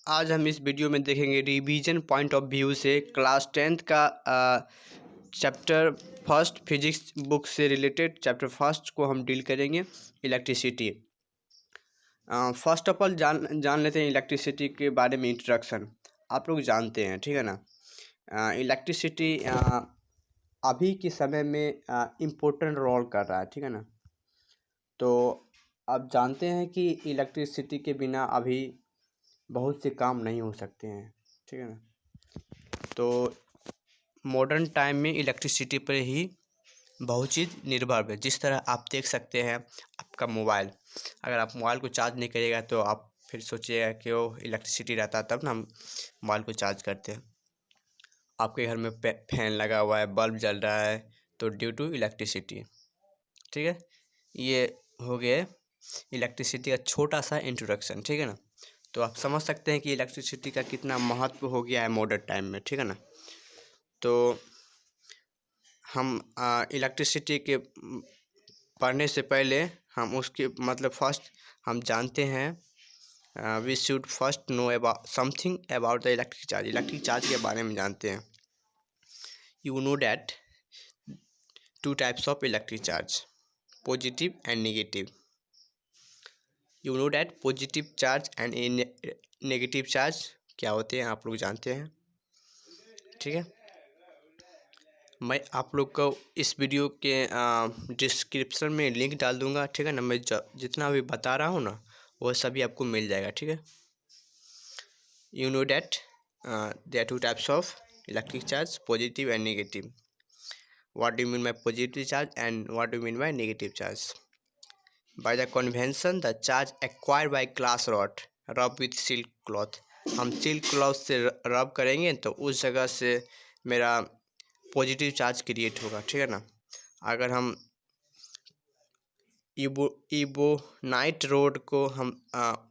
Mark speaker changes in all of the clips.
Speaker 1: आज हम इस वीडियो में देखेंगे रिवीजन पॉइंट ऑफ व्यू से क्लास 10th का चैप्टर फर्स्ट फिजिक्स बुक से रिलेटेड चैप्टर फर्स्ट को हम डील करेंगे इलेक्ट्रिसिटी। फर्स्ट ऑफ ऑल जान लेते हैं इलेक्ट्रिसिटी के बारे में इंट्रोडक्शन। आप लोग जानते हैं, ठीक है ना। इलेक्ट्रिसिटी अभी के समय में इम्पोर्टेंट रोल कर रहा है, ठीक है ना। तो आप जानते हैं कि इलेक्ट्रिसिटी के बिना अभी बहुत से काम नहीं हो सकते हैं, ठीक है ना। तो मॉडर्न टाइम में इलेक्ट्रिसिटी पर ही बहुत चीज़ निर्भर है। जिस तरह आप देख सकते हैं आपका मोबाइल, अगर आप मोबाइल को चार्ज नहीं करिएगा तो आप फिर सोचिएगा कि वो इलेक्ट्रिसिटी रहता तब ना हम मोबाइल को चार्ज करते हैं। आपके घर में फैन लगा हुआ है, बल्ब जल रहा है, तो ड्यू टू इलेक्ट्रिसिटी, ठीक है। ये हो गया इलेक्ट्रिसिटी का छोटा सा इंट्रोडक्शन, ठीक है ना। तो आप समझ सकते हैं कि इलेक्ट्रिसिटी का कितना महत्व हो गया है मॉडर्न टाइम में, ठीक है ना। तो हम इलेक्ट्रिसिटी के पढ़ने से पहले हम उसके मतलब फर्स्ट हम जानते हैं we should first know about something about the electric charge के बारे में जानते हैं। You know that two types of electric charge, positive and negative. You know that positive charge and negative charge क्या होते हैं, आप लोग जानते हैं, ठीक है। मैं आप लोग को इस वीडियो के डिस्क्रिप्शन में लिंक डाल दूंगा, ठीक है ना। मैं जितना भी बता रहा हूँ ना वो सभी आपको मिल जाएगा, ठीक है। You know that there are two types of electric charge, positive and negative. What do you mean by positive charge and what do you mean by negative charge? By the convention the charge acquired by glass rod rub with silk cloth. हम silk cloth से rub करेंगे तो उस जगह से मेरा positive charge create होगा, ठीक है ना। अगर हम इबोनाइट रोड को हम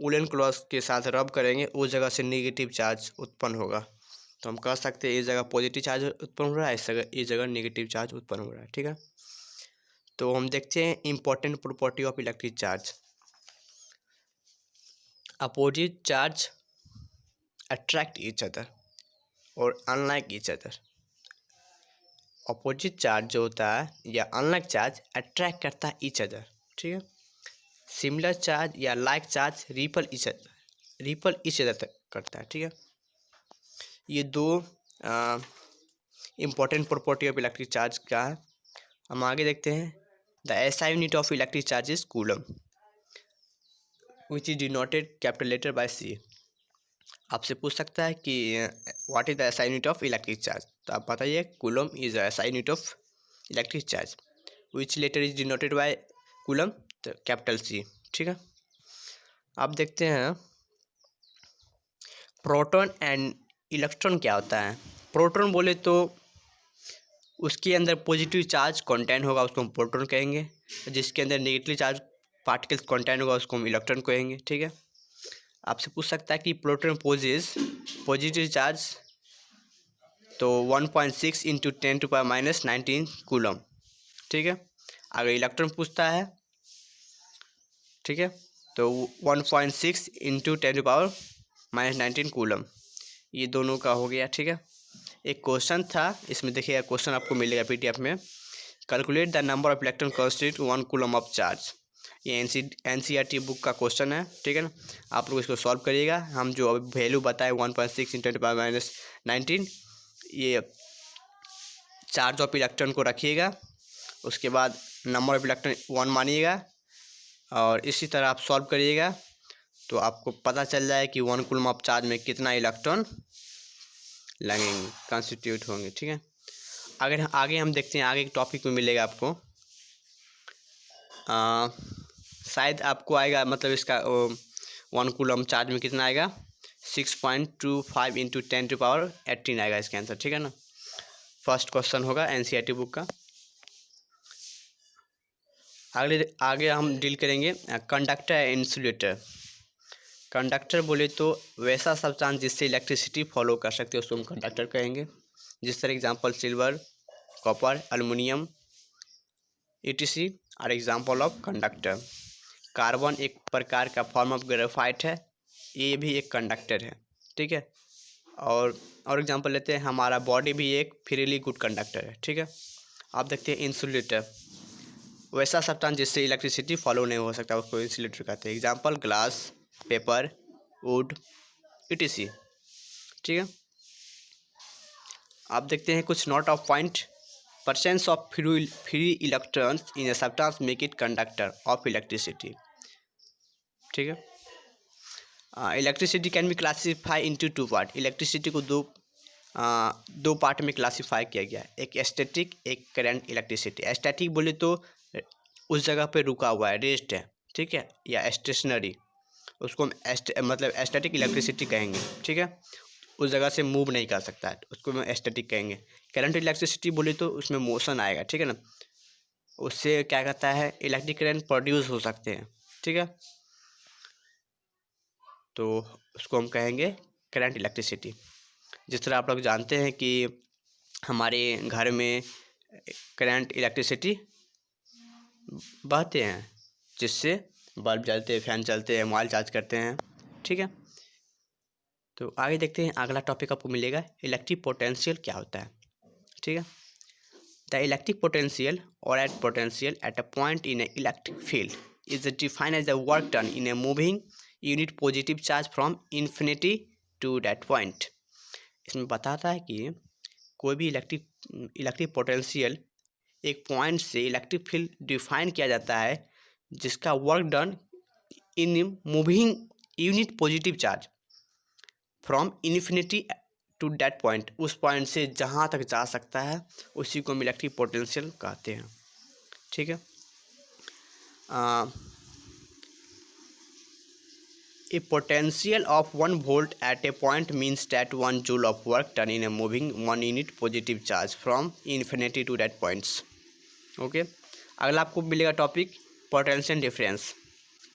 Speaker 1: वुलन क्लॉथ के साथ रब करेंगे उस जगह से नेगेटिव चार्ज उत्पन्न होगा। तो हम कह सकते हैं इस जगह पॉजिटिव चार्ज उत्पन्न हो रहा है, इस जगह नेगेटिव चार्ज उत्पन्न हो रहा है, ठीक है। तो हम देखते हैं important property of electric charge. Opposite charge attract each other और unlike each other. Opposite charge जो होता है या अनलाइक चार्ज अट्रैक्ट करता है ईच अदर, ठीक है। सिमिलर चार्ज या like charge repel each other तक करता है, ठीक है। ये दो important property of electric charge का है। हम आगे देखते हैं the SI unit of electric charge is coulomb which is denoted capital letter by C. आपसे पूछ सकता है कि what is the SI unit of electric charge, तो आप बताइए coulomb is the SI unit of electric charge which letter is denoted by coulomb, तो capital c, ठीक है। अब देखते हैं प्रोटॉन एंड इलेक्ट्रॉन क्या होता है। प्रोटॉन बोले तो उसके अंदर पॉजिटिव चार्ज कंटेंट होगा, उसको हम प्रोटॉन कहेंगे। जिसके अंदर नेगेटिव चार्ज पार्टिकल्स कंटेंट होगा उसको हम इलेक्ट्रॉन कहेंगे, ठीक है। आपसे पूछ सकता है कि प्रोटॉन पोजेस पॉजिटिव चार्ज, तो 1.6 इंटू 10⁻⁻19 कूलम, ठीक है। अगर इलेक्ट्रॉन पूछता है, ठीक है, तो 1.6 इंटू 10⁻⁻19 कूलम। ये दोनों का हो गया, ठीक है। एक क्वेश्चन था इसमें, देखिएगा क्वेश्चन आपको मिलेगा पीडीएफ में। Calculate the number of electron constitute 1 coulomb of charge. ये एनसीईआरटी बुक का क्वेश्चन है, ठीक है ना। आप लोग इसको सॉल्व करिएगा। हम जो अभी वैल्यू बताए 1.6 इंटू 10⁻⁻19, ये चार्ज ऑफ इलेक्ट्रॉन को रखिएगा, उसके बाद नंबर ऑफ इलेक्ट्रॉन 1 मानिएगा और इसी तरह आप सॉल्व करिएगा तो आपको पता चल जाए कि 1 कूलम ऑफ चार्ज में कितना इलेक्ट्रॉन लगेंगे, कॉन्स्टिट्यूट होंगे, ठीक है। अगर आगे हम देखते हैं, आगे एक टॉपिक में मिलेगा आपको, शायद आपको आएगा मतलब इसका 1 कूलम चार्ज में कितना आएगा 6.25 इंटू 10⁻18 आएगा इसका आंसर, ठीक है ना। फर्स्ट क्वेश्चन होगा एनसीईआरटी बुक का। आगे हम डील करेंगे कंडक्टर एंड इंसुलेटर। कंडक्टर बोले तो वैसा सब्सटेंस जिससे इलेक्ट्रिसिटी फॉलो कर सकते हैं उसको हम कंडक्टर कहेंगे। जिस तरह example silver, copper, aluminium etc are example of conductor. Carbon एक प्रकार का फॉर्म ऑफ ग्रेफाइट है, ये भी एक कंडक्टर है, ठीक है। और एग्जांपल लेते हैं, हमारा बॉडी भी एक फ्रीली गुड कंडक्टर है, ठीक है। आप देखते हैं इंसुलेटर, वैसा सब्सटेंस जिससे इलेक्ट्रिसिटी फॉलो नहीं हो सकता उसको इंसुलेटर कहते हैं। Example glass, paper, wood, etc, ठीक है। आप देखते हैं कुछ note of point, presence of free electrons in a substance make it conductor of electricity, ठीक है। Electricity can be classify into two part. Electricity को दो पार्ट में क्लासीफाई किया गया है, एक स्टैटिक, एक करंट इलेक्ट्रिसिटी। स्टैटिक बोले तो उस जगह पे रुका हुआ है, रेस्ट है, ठीक है, या स्टेशनरी, उसको हम मतलब स्टैटिक इलेक्ट्रिसिटी कहेंगे, ठीक है। उस जगह से मूव नहीं कर सकता है, उसको हम स्टैटिक कहेंगे। करंट इलेक्ट्रिसिटी बोले तो उसमें मोशन आएगा, ठीक है ना, उससे क्या कहता है इलेक्ट्रिक करंट प्रोड्यूस हो सकते हैं, ठीक है, तो उसको हम कहेंगे करंट इलेक्ट्रिसिटी। जिस तरह आप लोग जानते हैं कि हमारे घर में करंट इलेक्ट्रिसिटी बहते हैं, जिससे बल्ब जलते हैं, फैन चलते हैं, मोबाइल चार्ज करते हैं, ठीक है। तो आगे देखते हैं, अगला टॉपिक आपको मिलेगा इलेक्ट्रिक पोटेंशियल क्या होता है, ठीक है। द इलेक्ट्रिक पोटेंशियल और at potential at a point in a electric field is defined as the work done in a moving unit positive charge from infinity to that point. इसमें बताता है कि कोई भी इलेक्ट्रिक पोटेंशियल एक point से electric field define किया जाता है जिसका work done in moving unit positive charge from infinity to that point, उस पॉइंट से जहाँ तक जा सकता है उसी को हम इलेक्ट्रिक पोटेंशियल कहते हैं, ठीक है। A potential of 1 volt at a point means that 1 joule of work done in a moving 1 unit positive charge from infinity to that points, okay। अगला आपको मिलेगा topic potential difference.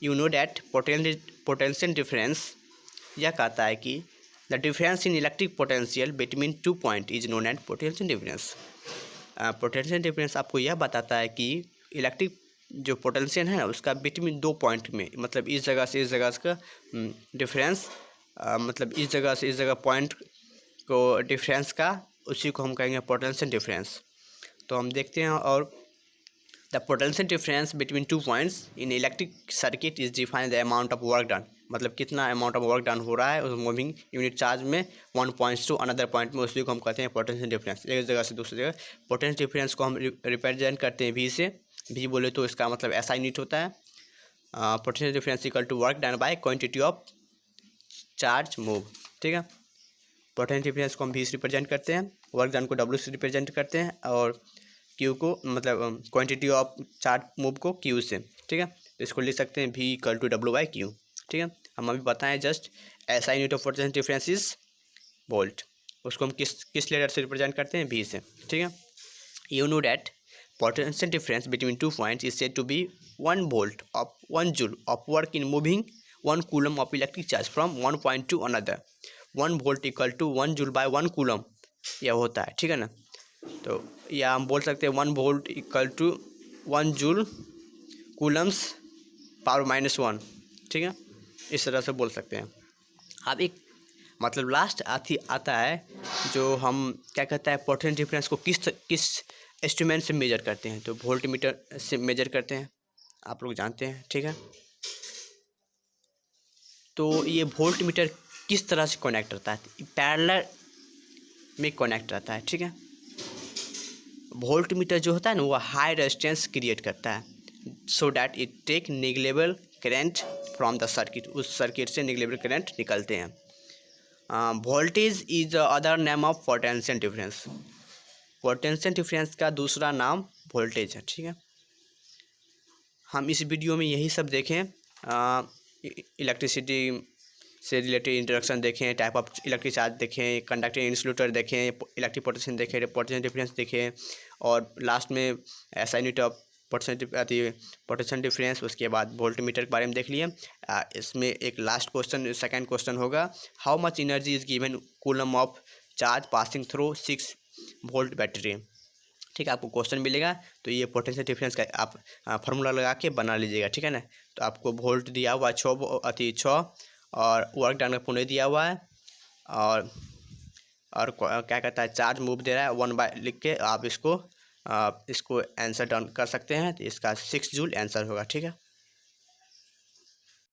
Speaker 1: You know that potential difference यह कहता है कि the difference in electric potential between 2 point is known at potential difference. Potential difference आपको यह बताता है कि इलेक्ट्रिक जो पोटेंशियल है ना उसका बिटवीन 2 पॉइंट में, मतलब इस जगह से इस जगह का डिफरेंस, मतलब इस जगह से इस जगह पॉइंट को डिफरेंस का, उसी को हम कहेंगे पोटेंशियल डिफरेंस। तो हम देखते हैं, और the potential difference between 2 points in electric circuit is define the amount of work done, मतलब कितना अमाउंट ऑफ वर्क डन हो रहा है उस मूविंग यूनिट चार्ज में 1 पॉइंट टू अनदर पॉइंट में, उसी को हम कहते हैं पोटेंशियल डिफरेंस। एक जगह से दूसरी जगह पोटेंशियल डिफरेंस को हम रिप्रेजेंट करते हैं वी से। वी बोले तो इसका मतलब ऐसा यूनिट होता है, potential difference equal to work done by quantity of charge move, ठीक है। पोटेंशियल डिफरेंस को हम वी से रिप्रेजेंट करते हैं, वर्क डन को डब्ल्यू से रिप्रेजेंट करते हैं, और क्यू को मतलब क्वांटिटी ऑफ चार्ज मूव को क्यू से, ठीक है। तो इसको लिख सकते हैं वी इक्वल टू डब्ल्यू बाई क्यू, ठीक है। हम अभी बताएं जस्ट ऐसा unit of potential difference is volt, उसको हम किस लेटर से रिप्रेजेंट करते हैं, वी से, ठीक है। You know that potential difference between 2 points is said to be 1 volt of 1 joule of work in moving 1 coulomb of electric charge from one point to another। 1 volt equal to 1 joule by 1 coulomb यह होता है, ठीक है ना। तो या हम बोल सकते हैं 1 volt equal to 1 joule coulombs power -1, ठीक है, इस तरह से बोल सकते हैं। अब एक मतलब लास्ट आता है जो हम क्या कहता है पोटेंशियल डिफरेंस को किस इंस्ट्रूमेंट से मेजर करते हैं, तो वोल्ट मीटर से मेजर करते हैं, आप लोग जानते हैं, ठीक है। तो ये वोल्ट मीटर किस तरह से कनेक्ट रहता है, पैरेलल में कनेक्ट रहता है, ठीक है। वोल्ट मीटर जो होता है ना वो हाई रेजिस्टेंस क्रिएट करता है, so that it take negligible current from the circuit, उस सर्किट से नेग्लेबल करंट निकलते हैं। Voltage is the other name of potential difference. Potential difference का दूसरा नाम वोल्टेज है, ठीक है। हम इस वीडियो में यही सब देखें, इलेक्ट्रिसिटी से रिलेटेड इंट्रोडक्शन देखें, टाइप ऑफ इलेक्ट्रिक चार्ज देखें, कंडक्टिंग इंसुलेटर देखें, इलेक्ट्रिक पोटेंशियल देखें, पोटेंशियल डिफरेंस देखें, और लास्ट में ऐसा यूनिट ऑफ पोटेंशियल डिफरेंस, उसके बाद वोल्ट मीटर के बारे में देख लिए। इसमें एक लास्ट क्वेश्चन, सेकंड क्वेश्चन होगा, how much energy is given coulomb of charge passing through 6 volt battery, ठीक है। आपको क्वेश्चन मिलेगा तो ये पोटेंशियल डिफरेंस का आप फार्मूला लगा के बना लीजिएगा, ठीक है ना। तो आपको वोल्ट दिया हुआ 6 और वर्क डन का पुणे दिया हुआ है और क्या कहता है, चार्ज मूव दे रहा है 1 बाय लिख के आप इसको आंसर डन कर सकते हैं। तो इसका 6 जूल आंसर होगा। ठीक है।